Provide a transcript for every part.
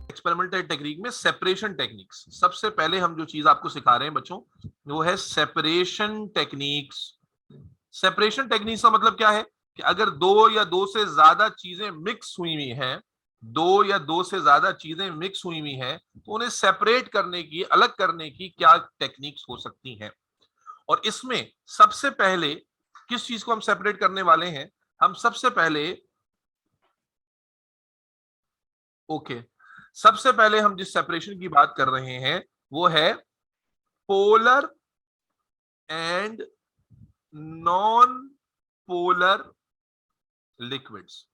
Experimental technique में separation techniques, सबसे पहले हम जो चीज आपको सिखा रहे हैं बच्चों वो है सेपरेशन टेक्निक्स। सेपरेशन टेक्निक्स का मतलब क्या है कि अगर दो या दो से ज्यादा चीजें मिक्स हुई हुई हैं, दो या दो से ज्यादा चीजें मिक्स हुई हुई हैं, तो उन्हें सेपरेट करने की, अलग करने की क्या टेक्निक्स हो सकती हैं। और इसमें सबसे पहले किस चीज को हम सेपरेट करने वाले हैं, हम सबसे पहले सबसे पहले हम जिस सेपरेशन की बात कर रहे हैं वो है polar and non polar liquids,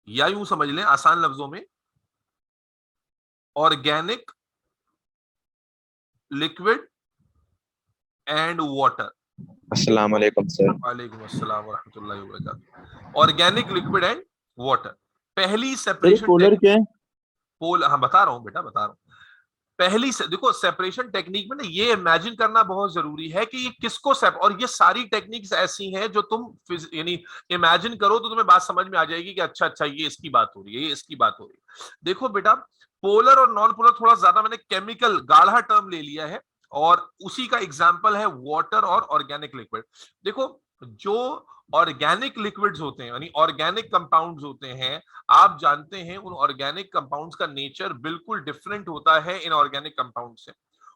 या यूं समझ लें आसान लफ्जों में ऑर्गेनिक लिक्विड एंड वाटर। अस्सलाम वालेकुम सर। वालेकुम अस्सलाम व रहमतुल्लाहि व बरकातुहू। ऑर्गेनिक लिक्विड एंड वाटर, पहली सेपरेशन पोलर क्या है? हाँ बता रहा हूं बेटा, बता रहा हूं। पहली से देखो, सेपरेशन टेक्निक में ना ये इमेजिन करना बहुत जरूरी है कि ये किसको और ये सारी टेक्निक्स ऐसी हैं जो तुम यानी इमेजिन करो तो तुम्हें बात समझ में आ जाएगी कि अच्छा अच्छा ये इसकी बात हो रही है, ये इसकी बात हो रही है। देखो बेटा, पोलर और नॉन पोलर थोड़ा ज्यादा मैंने केमिकल गाढ़ा टर्म ले लिया है और उसी का एग्जाम्पल है वाटर और ऑर्गेनिक लिक्विड। देखो, जो ऑर्गेनिक लिक्विड्स होते हैं यानी ऑर्गेनिक कंपाउंड्स होते हैं, आप जानते हैं उन ऑर्गेनिक कंपाउंड्स का नेचर बिल्कुल डिफरेंट होता है इनऑर्गेनिक कंपाउंड से।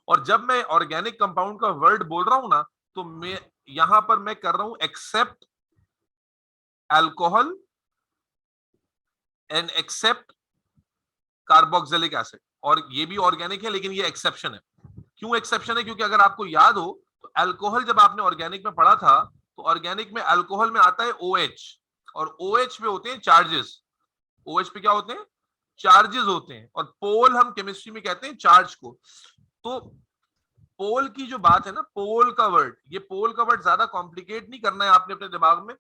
और जब मैं ऑर्गेनिक कंपाउंड का वर्ड बोल रहा हूं ना, तो मैं यहां पर मैं कर रहा हूं except alcohol and except carboxylic acid. और ये भी ऑर्गेनिक है लेकिन ये एक्सेप्शन है। क्यों एक्सेप्शन है? क्योंकि अगर आपको याद हो तो अल्कोहल जब आपने ऑर्गेनिक में पढ़ा था तो ऑर्गेनिक में अल्कोहल में आता है OH, और OH पे होते हैं चार्जेस। OH पे क्या होते हैं? चार्जेस होते हैं। और पोल हम केमिस्ट्री में कहते हैं चार्ज को। तो पोल की जो बात है ना, पोल का वर्ड, ये पोल का वर्ड ज्यादा कॉम्प्लिकेट नहीं करना है आपने अपने दिमाग में।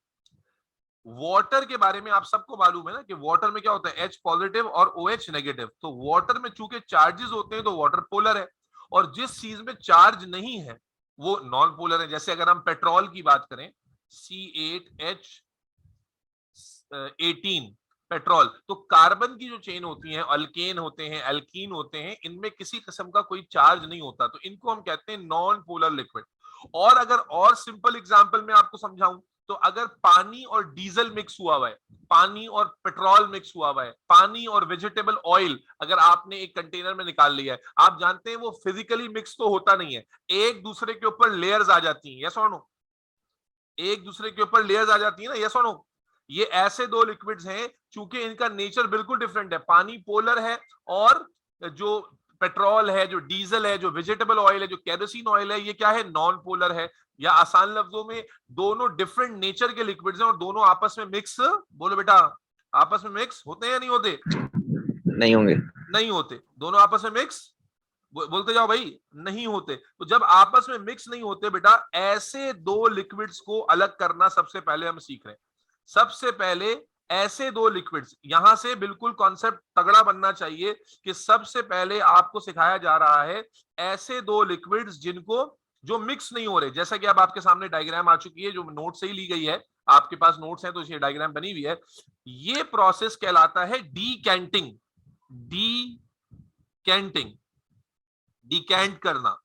वाटर के बारे में आप सबको मालूम है ना कि वाटर में क्या होता है, H पॉजिटिव और OH नेगेटिव। तो वाटर में चूंकि चार्जेस होते हैं तो वाटर पोलर है, और जिस चीज में चार्ज नहीं है वो नॉन पोलर है। जैसे अगर हम पेट्रोल की बात करें, C8H18 पेट्रोल, तो कार्बन की जो चेन होती है, अल्केन होते हैं, एल्कीन होते हैं, इनमें किसी किस्म का कोई चार्ज नहीं होता, तो इनको हम कहते हैं नॉन पोलर लिक्विड। और अगर और सिंपल एग्जांपल में आपको समझाऊं तो अगर पानी और डीजल मिक्स हुआ हुआ है, पानी और पेट्रोल मिक्स हुआ हुआ है, पानी और वेजिटेबल ऑयल अगर आपने एक कंटेनर में निकाल लिया है, आप जानते हैं वो फिजिकली मिक्स तो होता नहीं है, एक दूसरे के ऊपर लेयर्स आ जाती हैं। यस और नो? एक दूसरे के ऊपर लेयर्स आ जाती है ना, यस और नो? ये ऐसे दो लिक्विड्स हैं चूंकि इनका नेचर बिल्कुल डिफरेंट है। पानी पोलर है और जो पेट्रोल है, जो डीजल है, जो वेजिटेबल ऑयल है, जो केरोसिन ऑयल है, ये क्या है? नॉन पोलर है। या आसान लफ्जों में दोनों डिफरेंट नेचर के लिक्विड्स हैं और दोनों आपस में मिक्स, बोलो बेटा, आपस में मिक्स होते हैं या नहीं होते? नहीं होंगे। नहीं होते। दोनों आपस में मिक्स, बोलते जाओ भाई, नहीं होते। तो जब आपस में मिक्स नहीं होते बेटा, ऐसे दो लिक्विड्स को अलग करना सबसे पहले हम सीख रहे हैं। सबसे पहले ऐसे दो लिक्विड्स, यहां से बिल्कुल कॉन्सेप्ट तगड़ा बनना चाहिए कि सबसे पहले आपको सिखाया जा रहा है ऐसे दो लिक्विड्स जिनको, जो मिक्स नहीं हो रहे। जैसा कि अब आपके सामने डायग्राम आ चुकी है जो नोट से ही ली गई है, आपके पास नोट्स हैं तो ये डायग्राम बनी हुई है। ये प्रोसेस कहलाता है डीकैंटिंग। डीकैंटिंग, डिकैंट करना।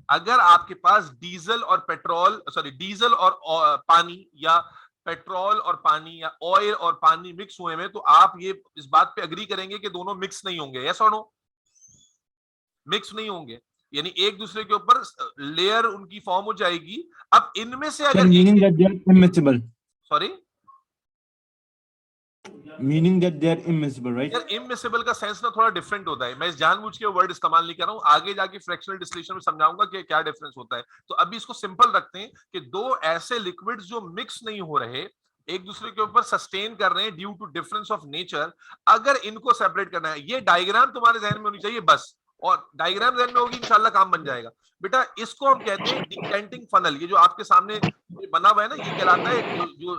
अगर आपके पास डीजल और पेट्रोल, सॉरी, डीजल और पानी, या पेट्रोल और पानी, या ऑयल और पानी मिक्स हुए में, तो आप ये इस बात पे अग्री करेंगे कि दोनों मिक्स नहीं होंगे। यस और नो? मिक्स नहीं होंगे, यानी एक दूसरे के ऊपर लेयर उनकी फॉर्म हो जाएगी। अब इनमें से अगर meaning that they are immiscible, sorry, meaning that they are immiscible, right? यार इमिसिबल का सेंस ना थोड़ा डिफरेंट होता है। मैं जानबूझ के वर्ड इस्तेमाल नहीं कर रहा हूं, आगे जाके फ्रैक्शनल डिस्टिलेशन में समझाऊंगा कि क्या डिफरेंस होता है। तो अभी इसको सिंपल रखते हैं कि दो ऐसे लिक्विड्स जो मिक्स नहीं हो रहे, एक दूसरे के ऊपर सस्टेन कर रहे हैं due to difference of nature, अगर इनको सेपरेट करना है, ये डायग्राम तुम्हारे जहन में होनी चाहिए बस, और डायग्राम जहन में होगी इंशाल्लाह काम बन जाएगा बेटा। इसको हम कहते हैं डिकैंटिंग फनल। ये जो आपके सामने बना हुआ है ना, ये कहलाता है जो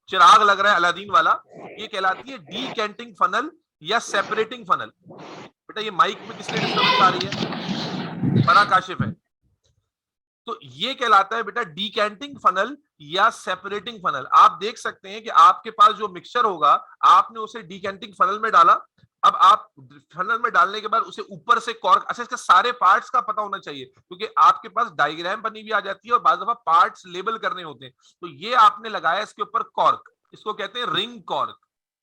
चिराग लग रहा है अलादीन वाला, ये कहलाती है डीकैंटिंग फनल या सेपरेटिंग फनल। बेटा ये माइक में किसने डिस्टर्बेंस आ रही है? बड़ा काशिफ है। तो ये कहलाता है बेटा डीकैंटिंग फनल या सेपरेटिंग फनल। आप देख सकते हैं कि आपके पास जो मिक्सचर होगा, आपने उसे डिकेंटिंग फनल में डाला। अब आप फनल में डालने के बाद उसे ऊपर से कॉर्क, अच्छा इसके सारे पार्ट्स का पता होना चाहिए, क्योंकि आपके पास डायग्राम बनी भी आ जाती है और बार दफा पार्ट्स लेबल करने होते हैं। तो ये आपने लगाया इसके ऊपर कॉर्क, इसको कहते हैं रिंग कॉर्क।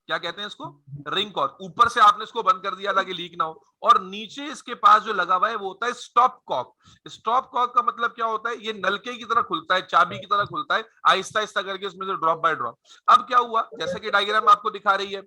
क्या कहते हैं इसको? Ring cork. ऊपर से आपने इसको बंद कर दिया ताकि लीक ना हो, और नीचे इसके पास जो लगा हुआ है वो होता है स्टॉप कॉर्क। स्टॉप कॉर्क का मतलब क्या होता है? ये नलके की तरह खुलता है, चाबी की तरह खुलता है, आहिस्ता आहिस्ता करके उसमें से ड्रॉप बाय ड्रॉप। अब क्या हुआ, जैसे कि डायग्राम आपको दिखा रही है,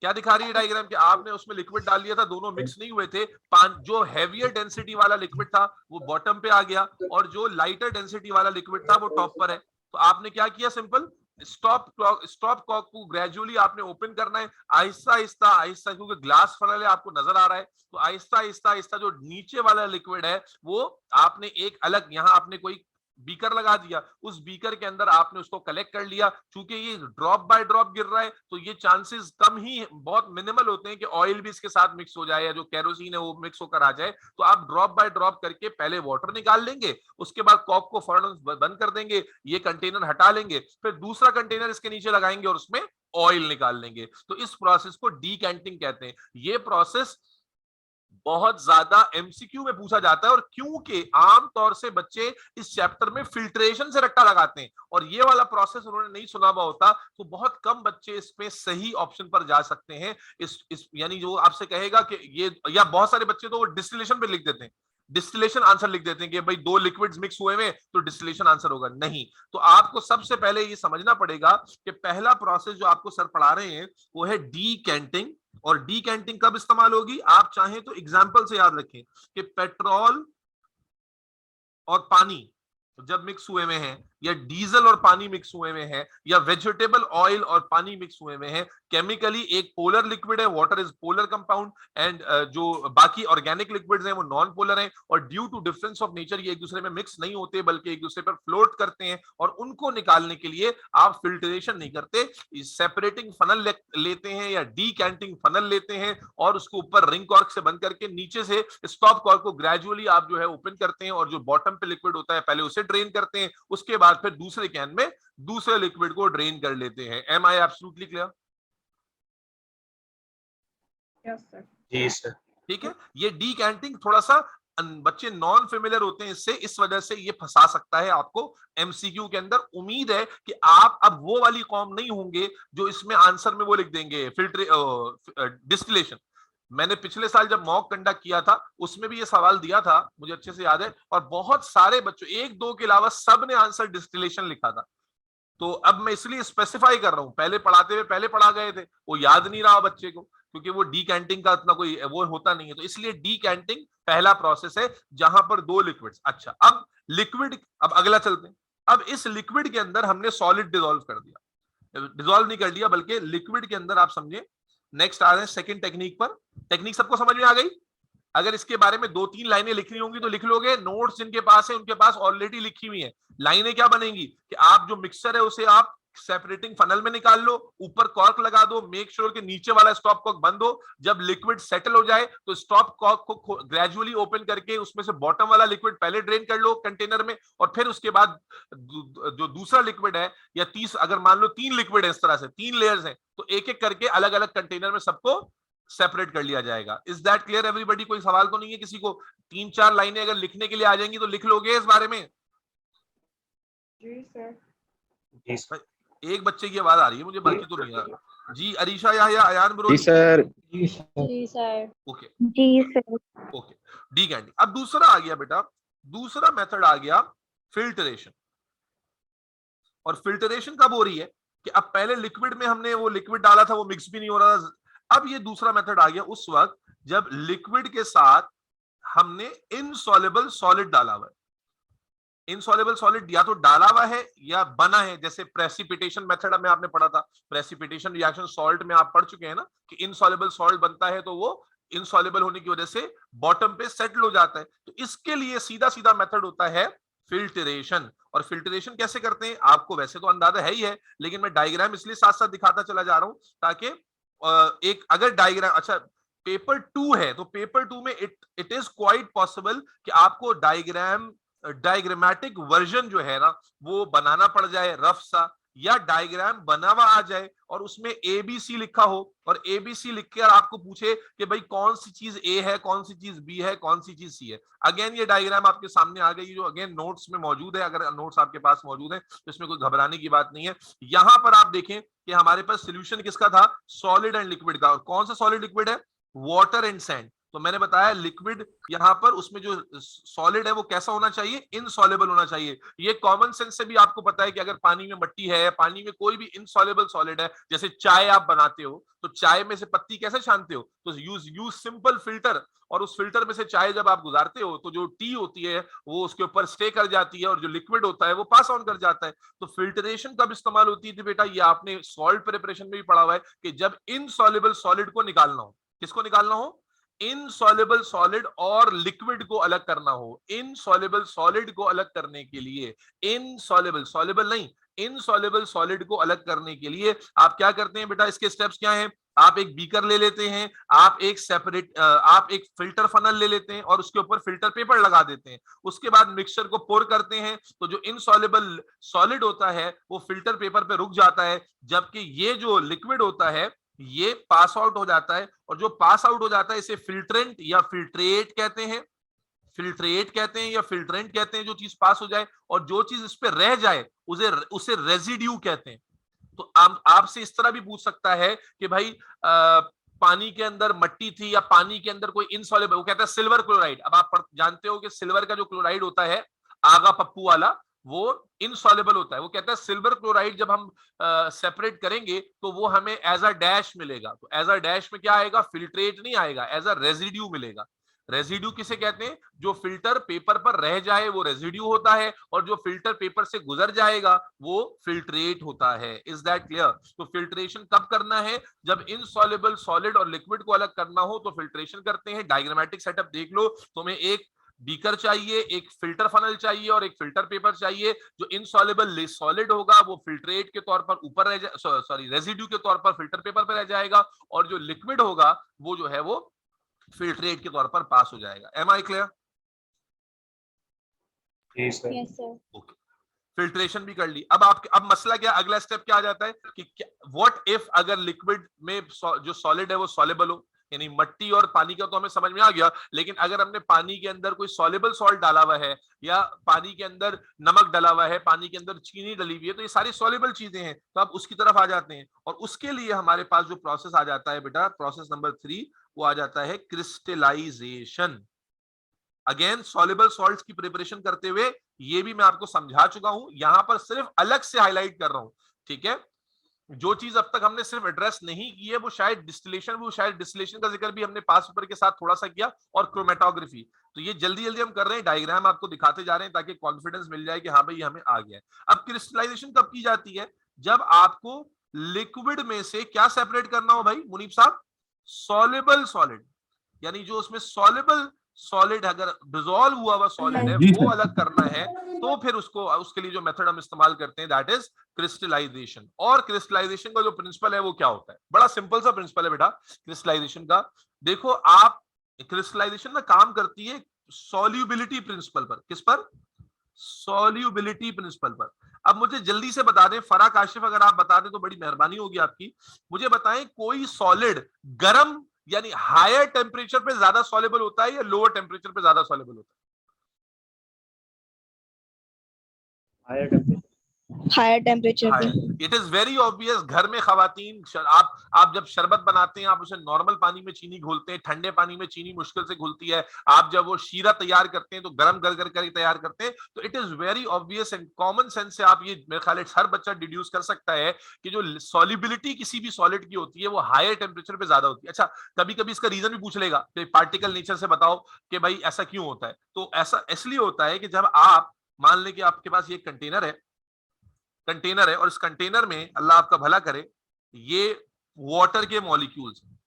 क्या दिखा रही है डायग्राम? कि आपने उसमें लिक्विड डाल दिया था, दोनों मिक्स नहीं हुए थे। जो हैवियर डेंसिटी वाला लिक्विड था वो बॉटम पे आ गया, और जो लाइटर डेंसिटी वाला लिक्विड था वो टॉप पर है। तो आपने क्या किया? सिंपल स्टॉप कॉर्क को ग्रेजुअली आपने ओपन करना है, आहिस्ता आहिस्ता आहिस्ता, क्योंकि ग्लास फनल है आपको नजर आ रहा है, तो आहिस्ता आहिस्ता आहिस्ता जो नीचे वाला लिक्विड है वो आपने एक अलग, यहां आपने कोई बीकर लगा दिया, उस बीकर के अंदर आपने उसको कलेक्ट कर लिया। चूंकि ये ड्रॉप बाय ड्रॉप गिर रहा है तो ये चांसेस कम ही, बहुत मिनिमल होते हैं कि ऑयल भी इसके साथ मिक्स हो जाए या जो कैरोसिन है वो मिक्स होकर आ जाए। तो आप ड्रॉप बाय ड्रॉप करके पहले वाटर निकाल लेंगे, उसके बाद कॉर्क को फौरन बंद कर देंगे, ये कंटेनर हटा लेंगे, फिर दूसरा कंटेनर इसके नीचे लगाएंगे और उसमें ऑयल निकाल लेंगे। तो इस प्रोसेस को डीकैंटिंग कहते हैं। ये प्रोसेस बहुत ज्यादा एमसीक्यू में पूछा जाता है, और क्योंकि आमतौर से बच्चे इस चैप्टर में फिल्ट्रेशन से रट्टा लगाते हैं और ये वाला प्रोसेस उन्होंने नहीं सुना हुआ होता, तो बहुत कम बच्चे इसमें सही ऑप्शन पर जा सकते हैं। इस यानी जो आपसे कहेगा कि ये, या बहुत सारे बच्चे तो वो डिस्टिलेशन पे लिख देते हैं, डिस्टिलेशन आंसर लिख देते हैं कि भाई दो लिक्विड्स मिक्स हुए में तो डिस्टिलेशन आंसर होगा। नहीं, तो आपको सबसे पहले ये समझना पड़ेगा कि पहला प्रोसेस जो आपको सर पढ़ा रहे हैं वो है डीकैंटिंग। और डीकैंटिंग कब इस्तेमाल होगी? आप चाहें तो एग्जांपल से याद रखें कि पेट्रोल और पानी जब मिक्स हुए में हैं, या डीजल और पानी मिक्स हुए में है, या वेजिटेबल ऑयल और पानी मिक्स हुए में है, केमिकली एक पोलर लिक्विड है, water is polar compound, and जो बाकी ऑर्गेनिक लिक्विड्स हैं वो नॉन पोलर हैं, और due to difference of nature ये एक दूसरे में मिक्स नहीं होते बल्कि एक दूसरे पर फ्लोट करते हैं, और उनको निकालने के लिए आप फिल्ट्रेशन नहीं करते, सेपरेटिंग फनल लेते हैं या डीकैंटिंग फनल लेते हैं, और उसको ऊपर रिंग कॉर्क से बंद करके नीचे से स्टॉप कॉर्क को ग्रेजुअली आप जो है ओपन करते हैं, और जो बॉटम पे लिक्विड होता है पहले उसे ड्रेन करते हैं, उसके बाद फिर दूसरे कैन में दूसरे लिक्विड को ड्रेन कर लेते हैं। Am I absolutely clear? Yes sir. जी सर। ठीक है, ये डीकैंटिंग थोड़ा सा बच्चे नॉन फेमिलियर होते हैं इससे, इस वजह से ये फंसा सकता है आपको एमसीक्यू के अंदर। उम्मीद है कि आप अब वो वाली कौम नहीं होंगे जो इसमें आंसर में वो लिख देंगे डिस्टिलेशन। मैंने पिछले साल जब मॉक कंडक्ट किया था उसमें भी ये सवाल दिया था, मुझे अच्छे से याद है, और बहुत सारे बच्चों, एक दो के अलावा सब ने आंसर डिस्टिलेशन लिखा था। तो अब मैं इसलिए स्पेसिफाई कर रहा हूं, पहले पढ़ाते हुए पहले पढ़ा गए थे, वो याद नहीं रहा बच्चे को, क्योंकि वो डीकैंटिंग का इतना कोई वो होता नहीं है। तो इसलिए डीकैंटिंग पहला प्रोसेस है जहां पर दो लिक्विड्स। अच्छा, अब लिक्विड, अब अगला चलते हैं। अब इस लिक्विड के अंदर हमने सॉलिड डिसॉल्व कर दिया, डिसॉल्व नहीं कर दिया बल्कि लिक्विड के अंदर, आप समझे। नेक्स्ट आ रहे हैं सेकंड टेक्निक पर। टेक्निक सबको समझ में आ गई? अगर इसके बारे में दो तीन लाइनें लिखनी होंगी तो लिख लोगे, नोट्स जिनके पास है उनके पास ऑलरेडी लिखी हुई है। लाइनें क्या बनेंगी कि आप जो मिक्सचर है उसे आप सेपरेटिंग फनल में निकाल लो, ऊपर कॉर्क लगा दो, मेक श्योर कि नीचे वाला स्टॉप कॉर्क बंद हो। जब लिक्विड सेटल हो जाए तो स्टॉप कॉर्क को ग्रेजुअली ओपन करके उसमें से बॉटम वाला लिक्विड पहले ड्रेन कर लो कंटेनर में, और फिर उसके बाद जो दूसरा लिक्विड है, या अगर मान लो तीन लिक्विड है, इस तरह से तीन लेयर्स हैं, तो एक एक करके अलग अलग कंटेनर में सबको सेपरेट कर लिया जाएगा। Is that clear everybody? कोई सवाल तो नहीं है किसी को? तीन चार लाइनें अगर लिखने के लिए आ जाएंगी तो लिख लोगे इस बारे में? जी सर। जी सर। एक बच्चे की आवाज आ रही है मुझे, बाकी तो नहीं आ रहा। जी अरीशा या अयान ब्रो? जी सर। जी सर। ओके जी सर। ओके, डीकैंटिंग। अब दूसरा आ गया बेटा, दूसरा मेथड आ गया फिल्टरेशन। और फिल्टरेशन कब हो रही है कि अब पहले लिक्विड में हमने वो लिक्विड डाला था, वो मिक्स भी नहीं हो रहा था। अब ये दूसरा मेथड आ गया उस वक्त जब लिक्विड के साथ हमने इनसॉल्युबल सॉलिड डाला हुआ है। इनसॉल्युबल सॉलिड या तो डाला हुआ है या बना है, जैसे प्रेसिपिटेशन मेथड में आपने पढ़ा था, प्रेसिपिटेशन रिएक्शन सॉल्ट में आप पढ़ चुके हैं ना, कि इनसॉल्युबल सॉल्ट बनता है तो वो इनसॉल्युबल होने की वजह से बॉटम पे सेटल हो जाता है। तो इसके लिए सीधा सीधा मेथड होता है फिल्टरेशन। और फिल्टरेशन कैसे करते हैं आपको वैसे तो अंदाजा है ही है, लेकिन मैं डायग्राम इसलिए साथ साथ दिखाता चला जा रहा हूं ताकि एक अगर डायग्राम, अच्छा पेपर 2 है तो पेपर 2 में इट इज क्वाइट पॉसिबल कि आपको डायग्राम डायग्रामेटिक वर्जन जो है ना वो बनाना पड़ जाए रफ सा, या डायग्राम बना हुआ आ जाए और उसमें ABC लिखा हो और ABC लिख कर आपको पूछे कि भाई कौन सी चीज A है, कौन सी चीज B है, कौन सी चीज C है। अगेन ये डायग्राम आपके सामने आ गई, जो अगेन नोट्स में मौजूद है, अगर नोट्स आपके पास मौजूद है तो इसमें कोई घबराने की बात नहीं है। यहां पर आप देखें कि हमारे पास सोल्यूशन किसका था, सॉलिड एंड लिक्विड का। और कौन सा सॉलिड लिक्विड है, वाटर एंड सैंड। तो मैंने बताया लिक्विड यहां पर उसमें जो सॉलिड है वो कैसा होना चाहिए, इनसॉल्युबल होना चाहिए। ये कॉमन सेंस से भी आपको पता है कि अगर पानी में मट्टी है, पानी में कोई भी इनसॉल्युबल सॉलिड है, जैसे चाय आप बनाते हो तो चाय में से पत्ती कैसे छानते हो, तो यूज सिंपल फिल्टर, और उस फिल्टर में से चाय जब आप गुजारते हो तो जो टी होती है वो उसके ऊपर स्टे कर जाती है और जो लिक्विड होता है वो पास ऑन कर जाता है। तो फिल्ट्रेशन कब इस्तेमाल होती थी बेटा, ये आपने सॉल्ट प्रिपरेशन में भी पढ़ा हुआ है कि जब इनसॉल्युबल सॉलिड को निकालना हो। किसको निकालना हो, इनसॉल्युबल सॉलिड और लिक्विड को अलग करना हो। इनसॉल्युबल सॉलिड को अलग करने के लिए, इनसॉल्युबल सॉल्युबल नहीं, इनसॉल्युबल सॉलिड को अलग करने के लिए आप क्या करते हैं बेटा, इसके स्टेप्स क्या हैं, आप एक बीकर ले लेते हैं, आप एक फिल्टर फनल ले लेते हैं और उसके ऊपर फिल्टर पेपर लगा देते हैं। उसके बाद मिक्सचर को पोर करते हैं तो जो इनसॉल्युबल सॉलिड होता है वो फिल्टर पेपर पे रुक जाता है, जबकि ये जो लिक्विड होता है ये पास आउट हो जाता है। और जो पास आउट हो जाता है इसे फिल्ट्रेंट या फिल्ट्रेट कहते हैं, फिल्ट्रेट कहते हैं या फिल्ट्रेंट कहते हैं, जो चीज पास हो जाए। और जो चीज इस पे रह जाए उसे रेजिड्यू कहते हैं। तो आपसे इस तरह भी पूछ सकता है कि भाई पानी के अंदर मट्टी थी या पानी के अंदर कोई इनसॉल्युबल, वो कहता है सिल्वर क्लोराइड। अब आप जानते हो कि सिल्वर का जो क्लोराइड होता है आगा पप्पू वाला, वो इनसॉल्युबल होता है। वो कहता है सिल्वर क्लोराइड जब हम सेपरेट करेंगे तो वो हमें एज अ डैश मिलेगा। तो एज अ डैश में क्या आएगा, फिल्ट्रेट नहीं आएगा, एज अ रेजिड्यू मिलेगा। रेजिड्यू किसे कहते हैं, जो फिल्टर पेपर पर रह जाए वो रेजिड्यू होता है, और जो फिल्टर पेपर से गुजर जाएगा वो फिल्ट्रेट होता है। Is that clear. तो फिल्ट्रेशन कब करना है, जब इनसॉल्युबल सॉलिड और लिक्विड को अलग करना हो तो फिल्ट्रेशन करते हैं। डायग्रामेटिक सेटअप देख लो, तुम्हें एक बीकर चाहिए, एक फिल्टर फनल चाहिए और एक फिल्टर पेपर चाहिए। जो इनसॉल्युबल सॉलिड होगा वो फिल्ट्रेट के तौर पर ऊपर रह सॉरी रेजिड्यू के तौर पर फिल्टर पेपर पर रह जाएगा, और जो लिक्विड होगा वो जो है वो फिल्ट्रेट के तौर पर पास हो जाएगा। Am I clear? Yes, sir. Okay, filtration भी कर ली। अब मसला क्या, अगला स्टेप क्या आ जाता है कि व्हाट इफ अगर लिक्विड में जो सॉलिड है वो सॉल्युबल हो, यानी मट्टी और पानी का तो हमें समझ में आ गया, लेकिन अगर हमने पानी के अंदर कोई सॉल्युबल सॉल्ट डाला हुआ है या पानी के अंदर नमक डाला हुआ है, पानी के अंदर चीनी डली हुई है, तो ये सारी सॉल्युबल चीजें हैं, तो आप उसकी तरफ आ जाते हैं। और उसके लिए हमारे पास जो प्रोसेस आ जाता है बेटा, प्रोसेस नंबर 3, वो आ जाता है क्रिस्टलाइजेशन। अगेन सॉल्युबल सॉल्ट्स की प्रिपरेशन करते हुए ये भी मैं आपको समझा चुका हूं, यहां पर सिर्फ अलग से हाईलाइट कर रहा हूं, ठीक है। जो चीज अब तक हमने सिर्फ एड्रेस नहीं की है वो शायद डिस्टिलेशन का जिक्र भी हमने पास पेपर के साथ थोड़ा सा किया, और क्रोमेटोग्राफी। तो ये जल्दी जल्दी हम कर रहे हैं, डायग्राम आपको दिखाते जा रहे हैं ताकि कॉन्फिडेंस मिल जाए कि हाँ भाई ये हमें आ गया है। अब क्रिस्टलाइजेशन कब की जाती है, जब आपको लिक्विड में से क्या सेपरेट करना हो भाई मुनीब साहब, सॉल्युबल सॉलिड, यानी जो उसमें सॉल्युबल सॉलिड अगर डिसॉल्व हुआ सॉलिड है वो अलग करना है, तो फिर उसके लिए जो मेथड हम इस्तेमाल करते हैं दैट इज क्रिस्टलाइजेशन। और क्रिस्टलाइजेशन का जो प्रिंसिपल है वो क्या होता है, बड़ा सिंपल सा प्रिंसिपल है बेटा क्रिस्टलाइजेशन का। देखो आप, क्रिस्टलाइजेशन ना काम करती है सॉल्युबिलिटी प्रिंसिपल पर। किस पर, सॉल्युबिलिटी प्रिंसिपल पर। अब मुझे जल्दी से बता दें, फरा काशिफ अगर आप बता दें तो बड़ी मेहरबानी होगी आपकी, मुझे बताएं कोई सॉलिड गर्म यानी हायर टेम्परेचर पे ज्यादा सॉल्युबल होता है या लोअर टेम्परेचर पे ज्यादा सॉल्युबल होता है? Higher temperature पे। It is very obvious. घर में खवातीन, आप जब शरबत बनाते हैं आप उसे नॉर्मल पानी में चीनी घोलते हैं, ठंडे पानी में चीनी मुश्किल से घुलती है। आप जब वो शीरा तैयार करते हैं तो गर्म कर तैयार करते हैं। तो it is very obvious and common sense से आप ये मेरे ख्याल है हर बच्चा डिड्यूस कर सकता है कि जो सॉल्युबिलिटी किसी भी सॉलिड की होती है वो हायर टेम्परेचर पे ज्यादा होती है। अच्छा, कभी कभी इसका रीजन भी पूछ लेगा कि पार्टिकल नेचर से बताओ कि भाई ऐसा क्यों होता है। तो ऐसा इसलिए होता है कि जब आप मान लें कि आपके पास ये कंटेनर है और इस कंटेनर में अल्लाह आपका भला करे ये वाटर के मॉलिक्यूल्स हैं,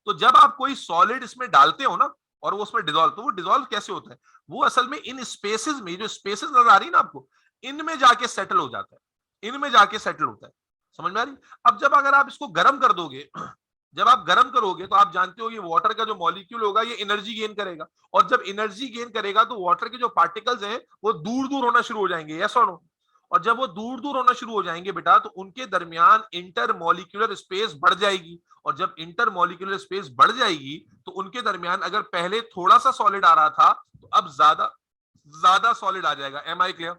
तो जब आप कोई सॉलिड इसमें डालते हो ना और वो उसमें डिसॉल्व, तो वो डिसॉल्व कैसे होता है, वो असल में इन स्पेसेस में, जो स्पेसेस नजर आ रही है ना आपको, इनमें जाके सेटल हो जाता है, इनमें जाके सेटल होता है। समझ में आ रही? अब जब अगर आप इसको गर्म कर दोगे जब आप गर्म करोगे तो आप जानते हो ये वाटर का जो मॉलिक्यूल होगा ये एनर्जी गेन करेगा, और जब एनर्जी गेन करेगा तो वाटर के जो पार्टिकल्स हैं वो दूर दूर होना शुरू हो जाएंगे, यस और नो। और जब वो दूर दूर होना शुरू हो जाएंगे बेटा, तो उनके दरमियान इंटर मॉलिक्यूलर स्पेस बढ़ जाएगी, और जब इंटर मॉलिक्यूलर स्पेस बढ़ जाएगी तो उनके दरमियान अगर पहले थोड़ा सा सॉलिड आ रहा था तो अब ज्यादा ज्यादा सॉलिड आ जाएगा। Am I clear?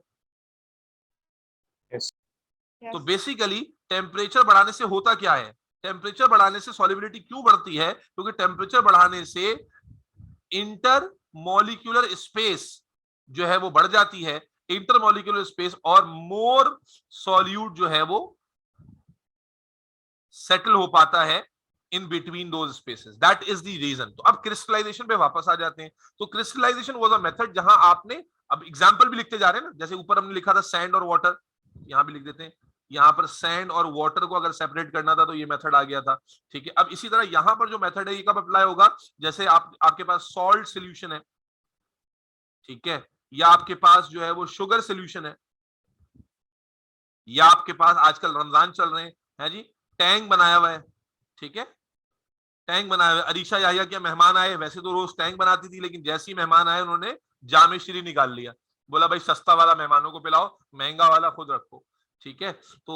तो बेसिकली टेम्परेचर बढ़ाने से होता क्या है, टेम्परेचर बढ़ाने से सॉलिबिलिटी क्यों बढ़ती है, क्योंकि टेम्परेचर बढ़ाने से इंटर मॉलिक्यूलर स्पेस जो है वो बढ़ जाती है, इंटर मॉलिक्यूलर स्पेस, और मोर सॉल्यूट जो है वो सेटल हो पाता है in between those spaces, that is the reason. तो अब क्रिस्टलाइजेशन पे वापस आ जाते हैं। तो क्रिस्टलाइजेशन वाज अ मेथड जहां आपने, अब एग्जांपल भी लिखते जा रहे हैं ना, जैसे ऊपर हमने लिखा था सैंड और वाटर, यहां भी लिख देते हैं, यहां पर सैंड और वाटर को अगर सेपरेट करना था तो ये मेथड आ गया था, ठीक है। अब इसी तरह यहां पर जो मेथड है ये कब अप्लाई होगा, जैसे आपके पास सॉल्ट सोल्यूशन है, ठीक है, या आपके पास जो है वो शुगर सोल्यूशन है, या आपके पास आजकल रमजान चल रहे हैं जी, टैंक बनाया हुआ है, ठीक है, टैंक बनाया हुआ है। अरीशा याहिया के मेहमान आए, वैसे तो रोज टैंक बनाती थी, लेकिन जैसे ही मेहमान आए उन्होंने जामे श्री निकाल लिया, बोला भाई सस्ता वाला मेहमानों को पिलाओ, महंगा वाला खुद रखो, ठीक है। तो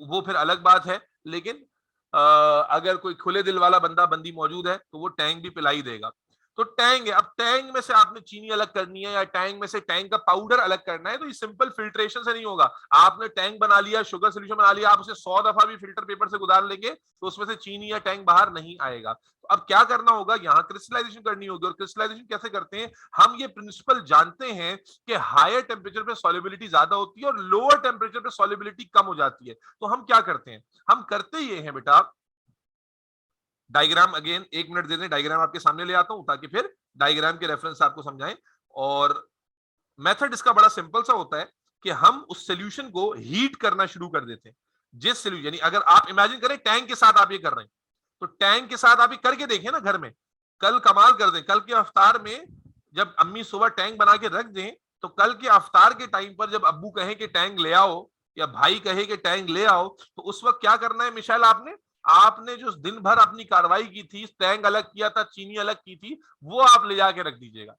वो फिर अलग बात है, लेकिन अगर कोई खुले दिल वाला बंदा बंदी मौजूद है तो वो टैंक भी पिला ही देगा। तो टैंक है, अब टैंक में से आपने चीनी अलग करनी है या टैंक में से टैंक का पाउडर अलग करना है, तो ये सिंपल फिल्ट्रेशन से नहीं होगा। आपने टैंक बना लिया, शुगर सोल्यूशन बना लिया, आप उसे 100 दफा भी फिल्टर पेपर से गुजार लेंगे तो उसमें से चीनी या टैंक बाहर नहीं आएगा। तो अब क्या करना होगा, यहाँ क्रिस्टलाइजेशन करनी होगी। और क्रिस्टलाइजेशन कैसे करते हैं, हम ये प्रिंसिपल जानते हैं कि हायर टेम्परेचर पे सॉल्युबिलिटी ज्यादा होती है और लोअर टेम्परेचर पे सॉल्युबिलिटी कम हो जाती है। तो हम क्या करते हैं, हम करते ये हैं बेटा, डायग्राम अगेन 1 मिनट दे दें, डायग्राम आपके सामने ले आता हूं ताकि फिर डायग्राम के रेफरेंस आपको समझाएं। और मेथड इसका बड़ा सिंपल सा होता है कि हम उस सॉल्यूशन को हीट करना शुरू कर देते हैं। जिस सॉल्यूशन, यानी अगर आप इमेजिन करें टैंक के साथ आप ये कर रहे हैं, तो टैंक के साथ आप ये करके देखें ना घर में, कल कमाल कर दें। कल के अफ्तार में जब अम्मी सुबह टैंक बना के रख दें, तो कल के अफ्तार के टाइम पर जब अब्बू कहे कि टैंक ले आओ या भाई कहे कि टैंक ले आओ, तो उस वक्त क्या करना है मिशाइल, आपने जो दिन भर अपनी कार्रवाई की थी, टैंक अलग किया था, चीनी अलग की थी, वो आप ले जाके रख दीजिएगा,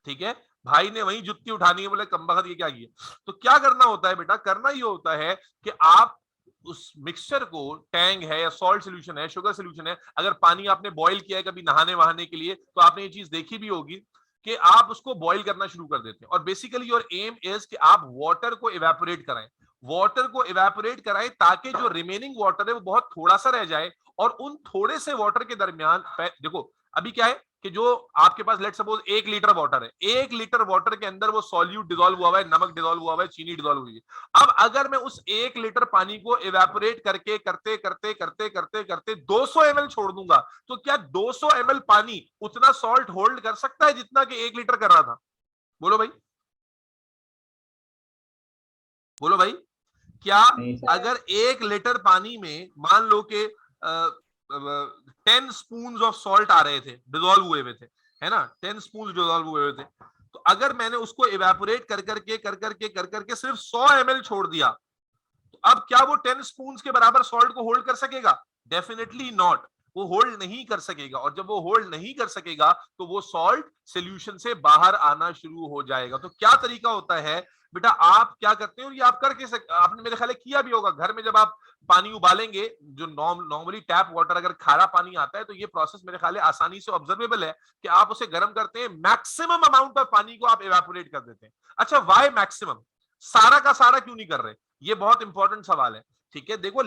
ठीक है। भाई ने वही जुत्ती उठानी है, बोले कमबख्त ये क्या किया। तो क्या करना होता है बेटा, करना ये होता है कि आप उस मिक्सचर को, टैंक है या सॉल्ट सोल्यूशन है, शुगर सोल्यूशन है, अगर पानी आपने बॉईल किया है कभी नहाने वहाने के लिए, तो आपने ये चीज देखी भी होगी कि आप उसको बॉईल करना शुरू कर देते हैं। और बेसिकली योर एम इज कि आप वाटर को इवेपोरेट कराएं, वाटर को इवेपोरेट कराएं ताकि जो रिमेनिंग वाटर है वो बहुत थोड़ा सा रह जाए, और उन थोड़े से वाटर के दरमियान देखो अभी क्या है कि जो आपके पास लेट सपोज 1 लीटर वाटर है, 1 लीटर वाटर के अंदर वो सॉल्यूट डिसॉल्व हुआ है, नमक डिसॉल्व हुआ है, चीनी डिसॉल्व हुई है। अब अगर मैं उस 1 लीटर पानी को इवेपोरेट करके करते करते करते करते करते 200 ml छोड़ दूंगा, तो क्या 200 ml पानी उतना सॉल्ट होल्ड कर सकता है जितना कि 1 लीटर कर रहा था? बोलो भाई, बोलो भाई, क्या अगर 1 लीटर पानी में मान लो कि 10 स्पून ऑफ सॉल्ट आ रहे थे, डिसॉल्व हुए हुए थे, है ना, 10 स्पून डिसॉल्व हुए हुए थे, तो अगर मैंने उसको इवेपोरेट कर करके सिर्फ 100 ml छोड़ दिया, तो अब क्या वो 10 स्पून के बराबर सॉल्ट को होल्ड कर सकेगा? डेफिनेटली नॉट, वो होल्ड नहीं कर सकेगा। और जब वो होल्ड नहीं कर सकेगा तो वो सॉल्ट सॉल्यूशन से बाहर आना शुरू हो जाएगा। तो क्या तरीका होता है बेटा, आप क्या करते हैं, और ये आप करके आपने मेरे ख्याल किया भी होगा घर में, जब आप पानी उबालेंगे, जो नॉर्मली टैप वाटर अगर खारा पानी आता है, तो ये प्रोसेस मेरे ख्याल आसानी से ऑब्जर्वेबल है कि आप उसे गर्म करते हैं, मैक्सिमम अमाउंट ऑफ पानी को आप इवेपोरेट कर देते हैं। अच्छा, वाई मैक्सिमम, सारा का सारा क्यों नहीं कर रहे? ये बहुत इंपॉर्टेंट सवाल है, ठीक है। देखो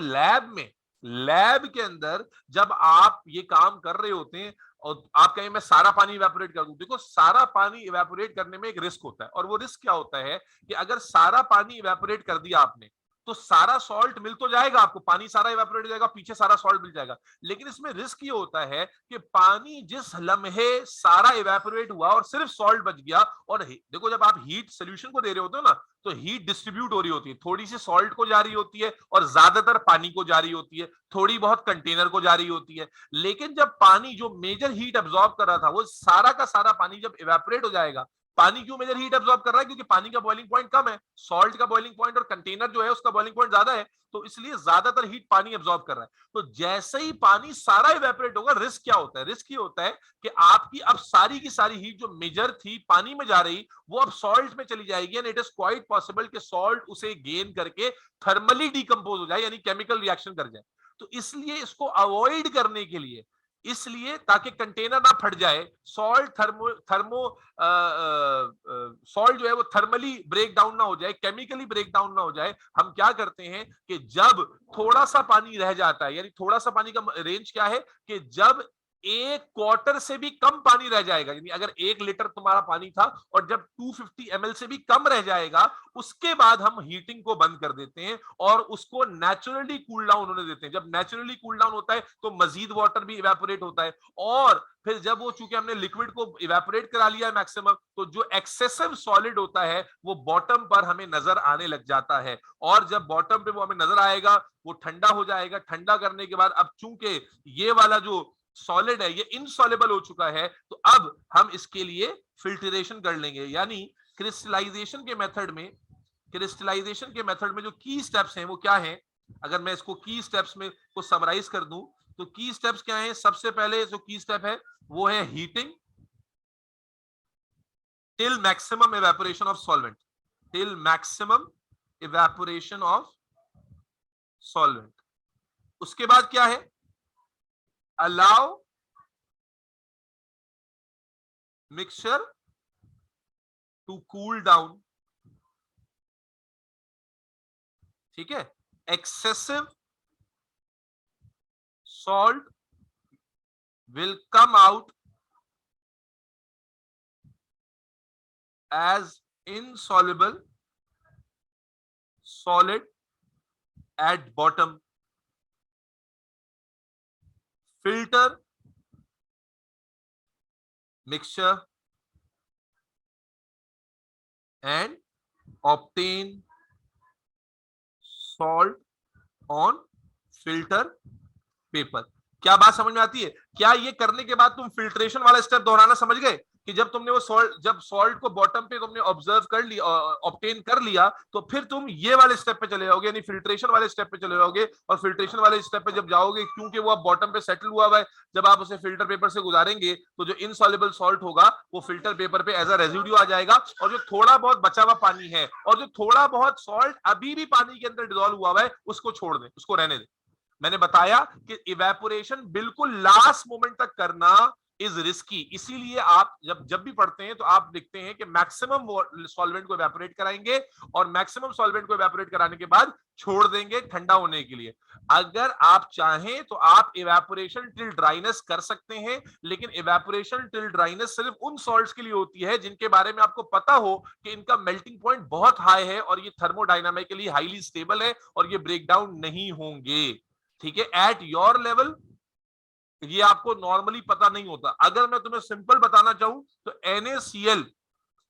लैब के अंदर जब आप ये काम कर रहे होते हैं और आप कहें मैं सारा पानी इवेपोरेट कर दूं, देखो सारा पानी इवेपोरेट करने में एक रिस्क होता है, और वो रिस्क क्या होता है कि अगर सारा पानी इवेपोरेट कर दिया आपने, तो सारा सॉल्ट मिल तो जाएगा आपको, पानी सारा इवेपोरेट हो जाएगा, पीछे सारा सॉल्ट मिल जाएगा, लेकिन इसमें रिस्क ये होता है कि पानी जिस लम्हे सारा इवेपोरेट हुआ और सिर्फ सॉल्ट बच गया, और देखो जब आप हीट सोल्यूशन को दे रहे होते हो ना, तो हीट डिस्ट्रीब्यूट हो रही होती है, थोड़ी सी सॉल्ट को जा रही होती है और ज्यादातर पानी को जा रही होती है, थोड़ी बहुत कंटेनर को जा रही होती है। लेकिन जब पानी जो मेजर हीट एब्जॉर्ब कर रहा था, वो सारा का सारा पानी जब इवेपोरेट हो जाएगा, पानी क्यों मेजर हीट एब्जॉर्ब कर रहा है? क्योंकि पानी का बॉइलिंग पॉइंट कम है, सॉल्ट का बॉइलिंग पॉइंट और कंटेनर जो है उसका बॉइलिंग पॉइंट ज्यादा है, तो इसलिए ज्यादातर हीट पानी एब्जॉर्ब कर रहा है। तो जैसे ही पानी सारा इवेपोरेट होगा, रिस्क क्या होता है? रिस्क ये होता है कि आपकी अब सारी की सारी हीट जो मेजर थी पानी में जा रही, वो अब सॉल्ट में चली जाएगी, and it is quite possible कि सॉल्ट उसे गेन करके थर्मली डिकम्पोज हो जाए, यानी केमिकल रिएक्शन कर जाए। तो इसलिए इसको अवॉइड करने के लिए, इसलिए ताकि कंटेनर ना फट जाए, सॉल्ट सॉल्ट जो है वो थर्मली ब्रेक डाउन ना हो जाए, केमिकली ब्रेक डाउन ना हो जाए, हम क्या करते हैं कि जब थोड़ा सा पानी रह जाता है, यानी थोड़ा सा पानी का रेंज क्या है कि जब 1/4 से भी कम पानी रह जाएगा, यानी अगर 1 लीटर तुम्हारा पानी था और जब 250 ml से भी कम रह जाएगा, उसके बाद हम हीटिंग को बंद कर देते हैं और उसको नेचुरली कूल डाउन होने देते हैं। जब नेचुरली कूल डाउन होता है तो मजीद वाटर भी इवेपोरेट होता है, और फिर जब वो, चूंकि हमने लिक्विड को इवेपोरेट करा लिया है मैक्सिमम, तो जो एक्सेसिव सॉलिड होता है वो बॉटम पर हमें नजर आने लग जाता है, और जब बॉटम पे वो हमें नजर आएगा वो ठंडा हो जाएगा। ठंडा करने के बाद अब चूंकि ये वाला जो सॉलिड है ये इनसॉल्युबल हो चुका है, तो अब हम इसके लिए फिल्ट्रेशन कर लेंगे, यानी क्रिस्टलाइजेशन के मेथड में जो की स्टेप्स हैं वो क्या हैं? अगर मैं इसको की स्टेप्स में को समराइज कर दूं तो की स्टेप्स क्या हैं? सबसे पहले जो की स्टेप है वो है heating till maximum evaporation of solvent, till maximum evaporation of solvent. उसके बाद क्या है? allow mixture to cool down, ठीक है? excessive salt will come out as insoluble solid at bottom. Filter mixture and obtain salt on filter paper। क्या बात समझ में आती है? क्या ये करने के बाद तुम फिल्ट्रेशन वाला स्टेप दोहराना समझ गए कि जब तुमने वो सॉल्ट को बॉटम पे तुमने ऑब्जर्व कर लिया, ऑब्टेन कर लिया, तो फिर तुम ये वाले स्टेप पे चले जाओगे, यानी फिल्ट्रेशन वाले स्टेप पे चले जाओगे, और फिल्ट्रेशन वाले स्टेप पे जब जाओगे, क्योंकि वो अब बॉटम पे सेटल हुआ है, जब आप उसे फिल्टर पेपर से गुजारेंगे तो जो इनसॉल्युबल सॉल्ट होगा वो फिल्टर पेपर पे एज अ रेजिड्यू आ जाएगा, और जो थोड़ा बहुत बचा हुआ पानी है और जो थोड़ा बहुत सॉल्ट अभी भी पानी के अंदर डिसॉल्व हुआ है उसको छोड़ दें, उसको रहने दें। मैंने बताया कि इवेपोरेशन बिल्कुल लास्ट मोमेंट तक करना इज रिस्की, इसीलिए आप जब भी पढ़ते हैं तो आप देखते हैं कि मैक्सिमम सॉल्वेंट को इवेपोरेट कराएंगे और मैक्सिमम सॉल्वेंट को इवेपोरेट कराने के बाद छोड़ देंगे ठंडा होने के लिए। अगर आप चाहें तो आप इवेपोरेशन टिल ड्राइनेस कर सकते हैं, लेकिन इवेपोरेशन टिल ड्राइनेस सिर्फ उन सॉल्ट्स के लिए होती है जिनके बारे में आपको पता हो कि इनका मेल्टिंग पॉइंट बहुत हाई है और ये थर्मोडायनामिकली हाईली स्टेबल है और ये ब्रेक डाउन नहीं होंगे, ठीक है? एट योर लेवल ये आपको नॉर्मली पता नहीं होता। अगर मैं तुम्हें सिंपल बताना चाहूं तो NaCl,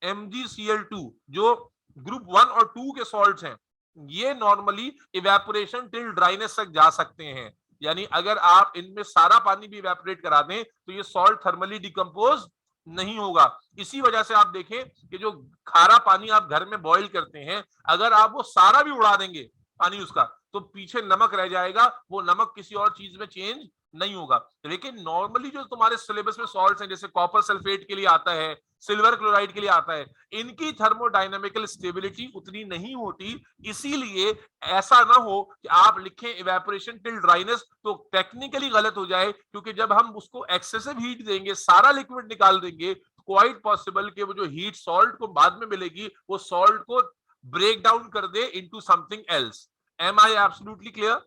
MgCl2 जो ग्रुप 1 और 2 के सॉल्ट्स हैं, ये नॉर्मली इवेपोरेशन टिल ड्राइनेस तक जा सकते हैं, यानी अगर आप इनमें सारा पानी भी इवेपोरेट करा दें तो ये सॉल्ट थर्मली डिकम्पोज नहीं होगा। इसी वजह से आप देखें कि जो खारा पानी आप घर में बॉईल करते हैं, अगर आप वो सारा भी उड़ा देंगे पानी उसका, तो पीछे नमक रह जाएगा, वो नमक किसी और चीज में चेंज नहीं होगा। लेकिन नॉर्मली जो तुम्हारे सिलेबस में सॉल्ट्स हैं, जैसे कॉपर सल्फेट के लिए आता है, सिल्वर क्लोराइड के लिए आता है, इनकी थर्मोडायनामिकल स्टेबिलिटी उतनी नहीं होती, इसीलिए ऐसा ना हो कि आप लिखें इवेपोरेशन टिल ड्राइनेस तो टेक्निकली गलत हो जाए, क्योंकि जब हम उसको एक्सेसिव हीट देंगे, सारा लिक्विड निकाल देंगे, क्वाइट पॉसिबल कि वो जो हीट सॉल्ट को बाद में मिलेगी वो सॉल्ट को ब्रेक डाउन कर दे into something else. Am I absolutely clear?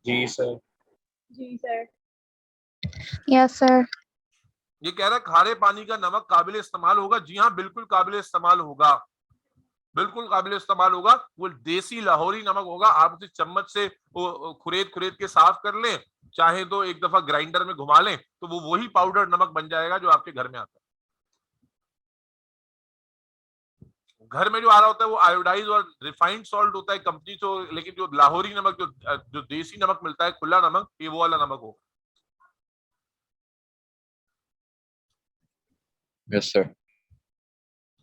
जी सर। जी सर। Yes sir. ये कह रहा है खारे पानी का नमक काबिल इस्तेमाल होगा। जी हाँ, बिल्कुल काबिल इस्तेमाल होगा, बिल्कुल काबिल इस्तेमाल होगा। वो देसी लाहौरी नमक होगा, आप उसे चम्मच से खुरेद खुरेद के साफ कर लें, चाहे तो एक दफा ग्राइंडर में घुमा लें तो वो वही पाउडर नमक बन जाएगा जो आपके घर में आता है। घर में जो आ रहा होता है वो आयोडाइज और रिफाइंड सॉल्ट होता है कंपनी से, लेकिन जो लाहौरी नमक, जो देसी नमक मिलता है, खुला नमक, ये वो वाला नमक हो। Yes, sir.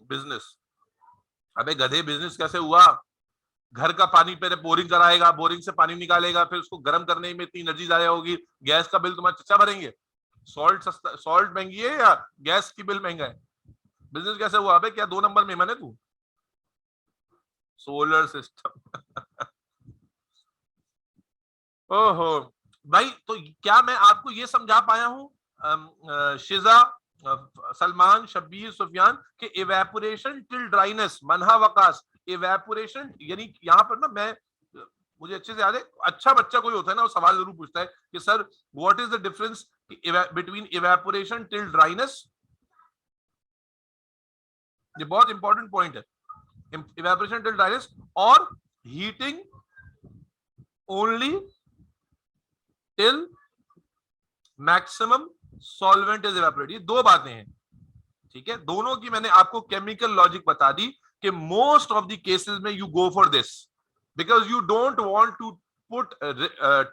बिजनेस। अबे गधे, बिजनेस कैसे हुआ? घर का पानी पहले बोरिंग कराएगा, बोरिंग से पानी निकालेगा, फिर उसको गर्म करने में इतनी एनर्जी जाया होगी, गैस का बिल तुम्हारे चचा भरेंगे? सॉल्ट सस्ता, सॉल्ट महंगी है या गैस की बिल महंगा है? बिजनेस कैसे हुआ? अबे क्या 2 नंबर मेहमान है तू? Solar system. ओहो भाई, तो क्या मैं आपको ये समझा पाया हूं शिजा, सलमान, शब्बीर, सुफियान के evaporation till dryness, Manha Waqas, evaporation यानी यहाँ पर ना, मैं मुझे अच्छे से याद है, अच्छा बच्चा कोई होता है ना, वो सवाल जरूर पूछता है कि sir what is the difference between evaporation till dryness. ये बहुत इंपॉर्टेंट पॉइंट है, इवेपोरेशन टिल ड्राइनेस और heating only till maximum solvent is evaporated. ये 2 बातें हैं, ठीक है। दोनों की मैंने आपको केमिकल लॉजिक बता दी कि मोस्ट ऑफ द केसेस में you go for this because you don't want to put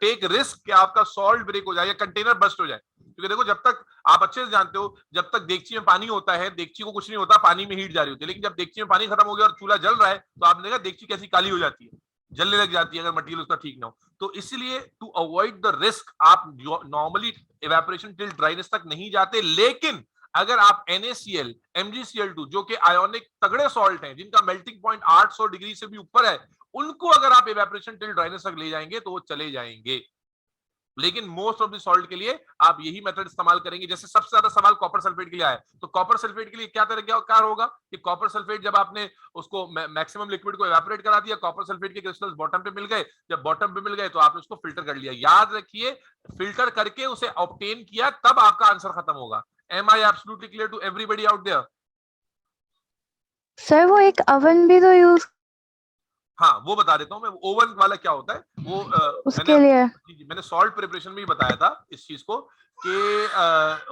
take risk कि आपका सॉल्ट ब्रेक हो जाए या कंटेनर बस्ट हो जाए। क्योंकि देखो, जब तक आप अच्छे से जानते हो, जब तक देगची में पानी होता है, देगची को कुछ नहीं होता, पानी में हीट जा रही होती है, लेकिन जब देगची में पानी खत्म हो गया और चूल्हा जल रहा है, तो आपने देखा देगची कैसी काली हो जाती है, जलने लग जाती है, अगर मटेरियल उसका ठीक ना हो। तो इसलिए टू अवॉइड द रिस्क आप नॉर्मली इवेपोरेशन टिल ड्राइनेस तक नहीं जाते। लेकिन अगर आप NaCl, MgCl2 जो कि आयोनिक तगड़े सॉल्ट हैं, जिनका मेल्टिंग पॉइंट 800 डिग्री से भी ऊपर है, उनको अगर आप इवेपोरेशन टिल ड्राइनेस तक ले जाएंगे तो वो चले जाएंगे। लेकिन मोस्ट ऑफ द सॉल्ट के लिए आप यही मेथड इस्तेमाल करेंगे। जैसे सबसे ज्यादा सवाल कॉपर सल्फेट के लिए आया, तो कॉपर सल्फेट के लिए क्या तरीका होगा कि कॉपर सल्फेट जब आपने उसको मैक्सिमम लिक्विड को इवेपोरेट करा दिया, कॉपर सल्फेट के क्रिस्टल्स बॉटम पे मिल गए, जब बॉटम पे मिल गए तो आपने उसको फिल्टर कर लिया। याद रखिए, फिल्टर करके उसे ऑब्टेन किया, तब आपका आंसर खत्म होगा। Am I absolutely clear to everybody out there? Sir वो एक ओवन भी तो यूज हाँ, वो बता देता हूँ मैं, ओवन वाला क्या होता है वो उसके लिए। मैंने सॉल्ट प्रिपरेशन में ही बताया था इस चीज को कि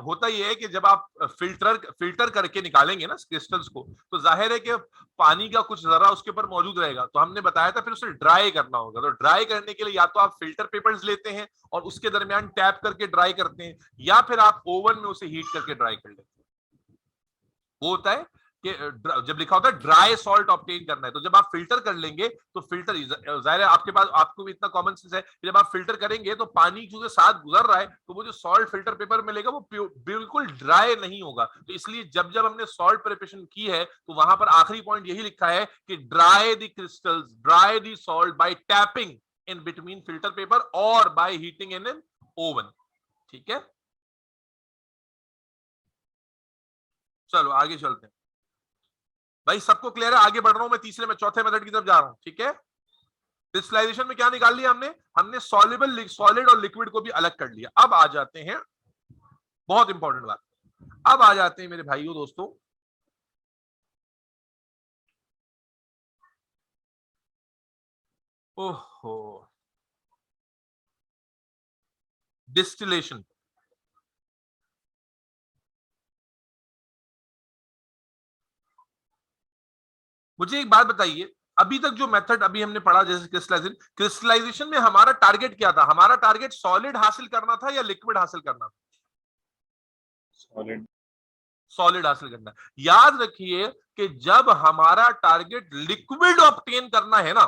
होता ये है कि जब आप फिल्टर करके निकालेंगे ना क्रिस्टल्स को, तो जाहिर है कि पानी का कुछ जरा उसके ऊपर मौजूद रहेगा। तो हमने बताया था फिर उसे ड्राई करना होगा। तो ड्राई करने के लिए या तो आप फिल्टर पेपर्स लेते हैं और उसके दरमियान टैप करके ड्राई करते हैं, या फिर आप ओवन में उसे हीट करके ड्राई कर लेते हैं। वो होता है कि जब लिखा होता है ड्राई सॉल्ट ऑब्टेन करना है, तो जब आप फिल्टर कर लेंगे तो फिल्टर, जाहिर है आपके पास, आपको भी इतना कॉमन सेंस है कि जब आप फिल्टर करेंगे तो पानी जो साथ गुजर रहा है, तो वो जो सॉल्ट फिल्टर पेपर मिलेगा वो बिल्कुल ड्राई नहीं होगा। तो इसलिए जब जब हमने सॉल्ट प्रिपरेशन की है, तो वहां पर आखिरी पॉइंट यही लिखा है कि dry the crystals, dry the salt by tapping in between filter paper और by heating in an oven. ठीक है, चलो आगे चलते हैं भाई। सबको क्लियर है? आगे बढ़ रहा हूं मैं, तीसरे में चौथे मेथड की तरफ जा रहा हूं। ठीक है, क्रिस्टलाइजेशन में क्या निकाल लिया हमने सॉल्युबल, सॉलिड और लिक्विड को भी अलग कर लिया। अब आ जाते हैं, बहुत इंपॉर्टेंट बात, अब आ जाते हैं मेरे भाइयों दोस्तों, ओहो, डिस्टिलेशन। मुझे एक बात बताइए, अभी तक जो मेथड अभी हमने पढ़ा, जैसे क्रिस्टलाइजेशन में हमारा टारगेट क्या था? हमारा टारगेट सॉलिड हासिल करना था या लिक्विड हासिल करना था? सॉलिड। सॉलिड हासिल करना। याद रखिए कि जब हमारा टारगेट लिक्विड ऑब्टेन करना है ना,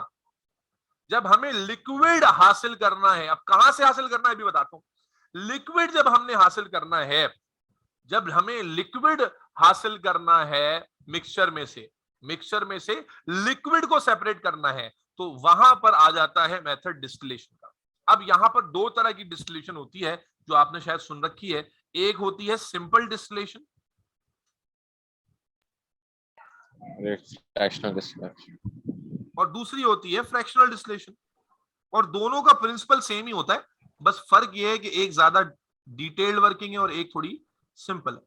जब हमें लिक्विड हासिल करना है, अब कहां से हासिल करना है भी बताता हूं। लिक्विड जब हमने हासिल करना है, जब हमें लिक्विड हासिल करना है मिक्सचर में से लिक्विड को सेपरेट करना है, तो वहां पर आ जाता है मेथड डिस्टिलेशन का। अब यहां पर 2 तरह की डिस्टिलेशन होती है जो आपने शायद सुन रखी है। एक होती है सिंपल डिस्टिलेशन, फ्रैक्शनल डिस्टिलेशन, और दूसरी होती है फ्रैक्शनल डिस्टिलेशन। और दोनों का प्रिंसिपल सेम ही होता है, बस फर्क यह है कि एक ज्यादा डिटेल्ड वर्किंग है और एक थोड़ी सिंपल है।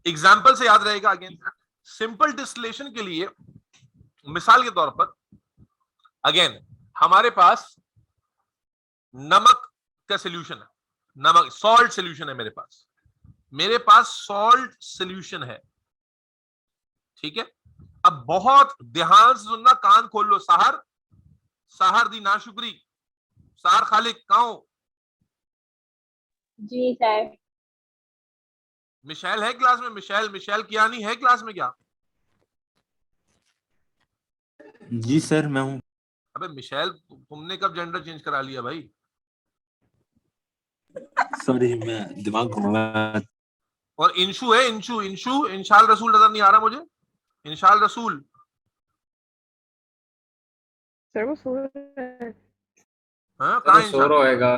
एग्जाम्पल से याद रहेगा। अगेन, सिंपल डिस्टिलेशन के लिए मिसाल के तौर पर, अगेन हमारे पास नमक का सोल्यूशन है, नमक सॉल्ट सोल्यूशन है मेरे पास सॉल्ट सोल्यूशन है। ठीक है, अब बहुत ध्यान से सुनना, कान खोल लो। साहर दी नाशुक्री, सार खालिक कहाँ हो? जी सर। मिशेल है क्लास में? मिशेल कियानी है क्लास में क्या? जी सर मैं हूँ। अबे मिशेल, तुमने कब जेंडर चेंज करा लिया भाई? सॉरी मैं दिमाग घुमा। और इंशु है, इंशु इंशाल रसूल नजर नहीं आ रहा मुझे। इंशाल रसूल सर वो सो रहा है। हाँ कहाँ सो रहेगा।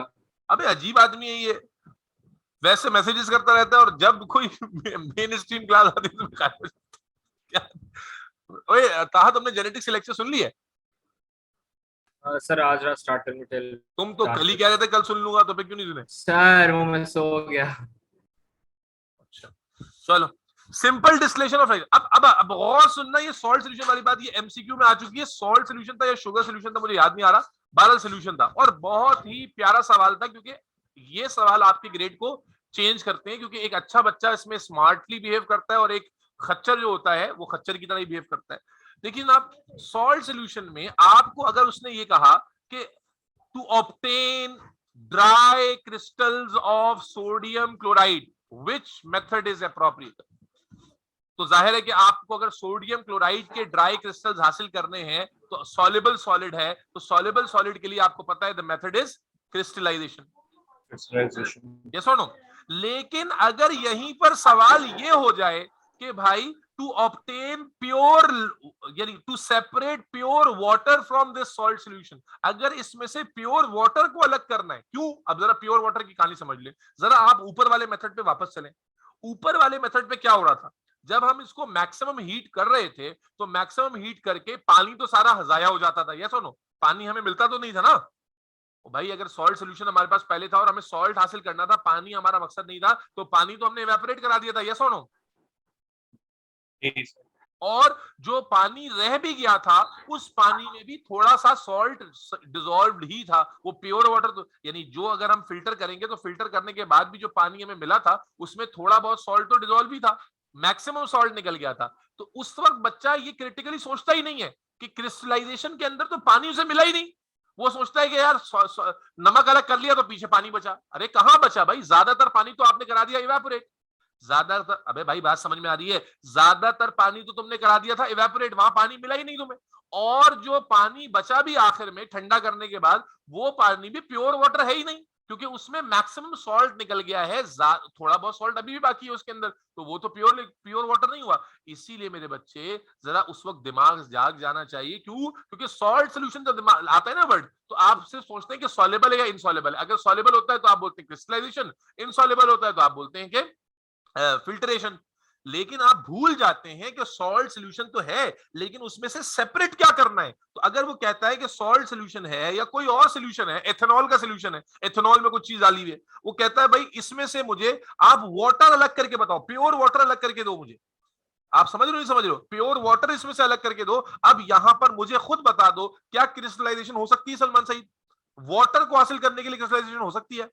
अबे अजीब आदमी है ये, वैसे मैसेजेस करता रहता है और जब कोई मेन स्ट्रीम क्लास आती है तो गायब हो जाता है। क्या ओए ताहा, तुमने जेनेटिक्स लेक्चर सुन लिया? सर आज रात स्टार्ट करने टेल। तुम तो कल ही कह रहे थे कल सुन लूंगा, तो फिर क्यों नहीं सुने? सर वो मैं सो गया। अच्छा चलो, सिंपल डिस्टिलेशन ऑफ अब गौर सुनना, ये सॉल्ट सोल्यूशन वाली बात ये एमसीक्यू में आ चुकी है। सॉल्ट सोल्यूशन था या शुगर सोल्यूशन था मुझे याद नहीं आ रहा, बहरहाल सोल्यूशन था और बहुत ही प्यारा सवाल था, क्योंकि ये सवाल आपके ग्रेड को चेंज करते हैं, क्योंकि एक अच्छा बच्चा इसमें स्मार्टली बिहेव करता है और एक खच्चर जो होता है वो खच्चर की तरह ही बिहेव करता है। लेकिन आप सॉल्ट सोल्यूशन में आपको अगर उसने ये कहा कि to obtain dry crystals of sodium chloride which method is appropriate, तो जाहिर है कि आपको अगर सोडियम क्लोराइड के ड्राई क्रिस्टल्स हासिल करने हैं तो सॉल्युबल सॉलिड है, तो सॉल्युबल सॉलिड के लिए आपको पता है the method is crystallisation. Yes और नो? लेकिन अगर यहीं पर सवाल ये हो जाए कि भाई टू ऑब्टेन प्योर, यानी to separate pure water from this salt solution, अगर इसमें से प्योर वाटर को अलग करना है, क्यों? अब जरा प्योर वाटर की कहानी समझ ले। जरा आप ऊपर वाले मेथड पे वापस चलें। ऊपर वाले मेथड पे क्या हो रहा था? जब हम इसको मैक्सिमम हीट कर रहे थे तो मैक्सिमम हीट करके पानी तो सारा जाया हो जाता था। यस और नो? पानी हमें मिलता तो नहीं था ना भाई। अगर सॉल्ट सॉल्यूशन हमारे पास पहले था और हमें सॉल्ट हासिल करना था, पानी हमारा मकसद नहीं था, तो पानी तो हमने इवेपोरेट करा दिया था। यस और नो? और जो पानी रह भी गया था उस पानी में भी थोड़ा सा सॉल्ट डिसॉल्व्ड ही था, वो प्योर वाटर तो, यानी जो अगर हम फिल्टर करेंगे तो फिल्टर करने के बाद भी जो पानी हमें मिला था उसमें थोड़ा बहुत सॉल्ट तो डिसॉल्व ही था, मैक्सिमम सॉल्ट निकल गया था। तो उस वक्त बच्चा ये क्रिटिकली सोचता ही नहीं है कि क्रिस्टलाइजेशन के अंदर तो पानी उसे मिला ही नहीं। वो सोचता है कि यार नमक अलग कर लिया तो पीछे पानी बचा। अरे कहां बचा भाई? ज्यादातर पानी तो आपने करा दिया इवेपोरेट। ज्यादातर, अबे भाई बात समझ में आ रही है? ज्यादातर पानी तो तुमने करा दिया था इवेपोरेट, वहां पानी मिला ही नहीं तुम्हें। और जो पानी बचा भी आखिर में ठंडा करने के बाद, वो पानी भी प्योर वाटर है ही नहीं, क्योंकि उसमें मैक्सिमम सॉल्ट निकल गया है, थोड़ा बहुत सॉल्ट अभी भी बाकी है उसके अंदर, तो वो तो प्योर वाटर नहीं हुआ। इसीलिए मेरे बच्चे जरा उस वक्त दिमाग जाग जाना चाहिए। क्यों? क्योंकि सॉल्ट सोल्यूशन जब आता है ना वर्ड, तो आप सिर्फ सोचते हैं कि सॉल्युबल है या इनसॉल्युबल है। अगर सॉल्युबल होता है तो आप बोलते हैं क्रिस्टलाइजेशन, इनसॉल्युबल होता है तो आप बोलते हैं कि फिल्ट्रेशन। लेकिन आप भूल जाते हैं कि सॉल्ट सॉल्यूशन तो है, लेकिन उसमें से सेपरेट क्या करना है। तो अगर वो कहता है कि सॉल्ट सॉल्यूशन है या कोई और सॉल्यूशन है, एथेनॉल का सॉल्यूशन है, एथेनॉल में कुछ चीज डाली हुई है, वो कहता है भाई इसमें से मुझे आप वाटर अलग करके बताओ, प्योर वाटर अलग करके दो मुझे। आप समझ रहे हो? नहीं समझ रहे हो? प्योर वाटर इसमें से अलग करके दो। अब यहां पर मुझे खुद बता दो, क्या क्रिस्टलाइजेशन हो सकती है सलमान सईद? वाटर को हासिल करने के लिए क्रिस्टलाइजेशन हो सकती है?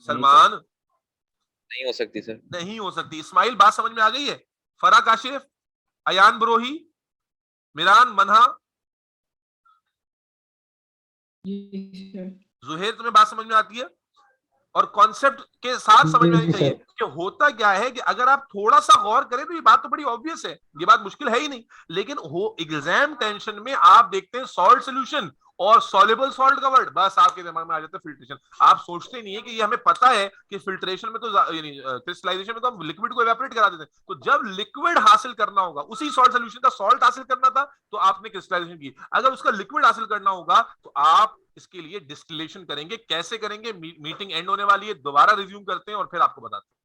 सलमान नहीं हो सकती सर। नहीं हो सकती। इस्माइल बात समझ में आ गई है? फरा काशिफ, अयान ब्रोही, मिरान मनहा, जुहेर, तुम्हें बात समझ में आती है? और कॉन्सेप्ट के साथ समझ में आनी चाहिए कि होता क्या है कि अगर आप थोड़ा सा गौर करें तो ये बात तो बड़ी ऑब्वियस है, ये बात मुश्किल है ही नहीं। लेकिन हो एग्जाम टेंशन में आप देखते हैं सॉल्ट सॉल्यूशन और सॉल्युबल सॉल्ट का वर्ड, बस आपके दिमाग में आ जाता है फिल्ट्रेशन। आप सोचते नहीं है कि ये हमें पता है कि फिल्ट्रेशन में तो यानी क्रिस्टलाइजेशन में तो हम लिक्विड को इवेपोरेट करा देते हैं, तो जब लिक्विड हासिल करना होगा, उसी सॉल्ट सॉल्यूशन का सॉल्ट हासिल करना था तो आपने क्रिस्टलाइजेशन की। अगर उसका लिक्विड हासिल करना होगा तो आप इसके लिए डिस्टिलेशन करेंगे। कैसे करेंगे? मीटिंग एंड होने वाली है, दोबारा रिज्यूम करते हैं और फिर आपको बताते हैं।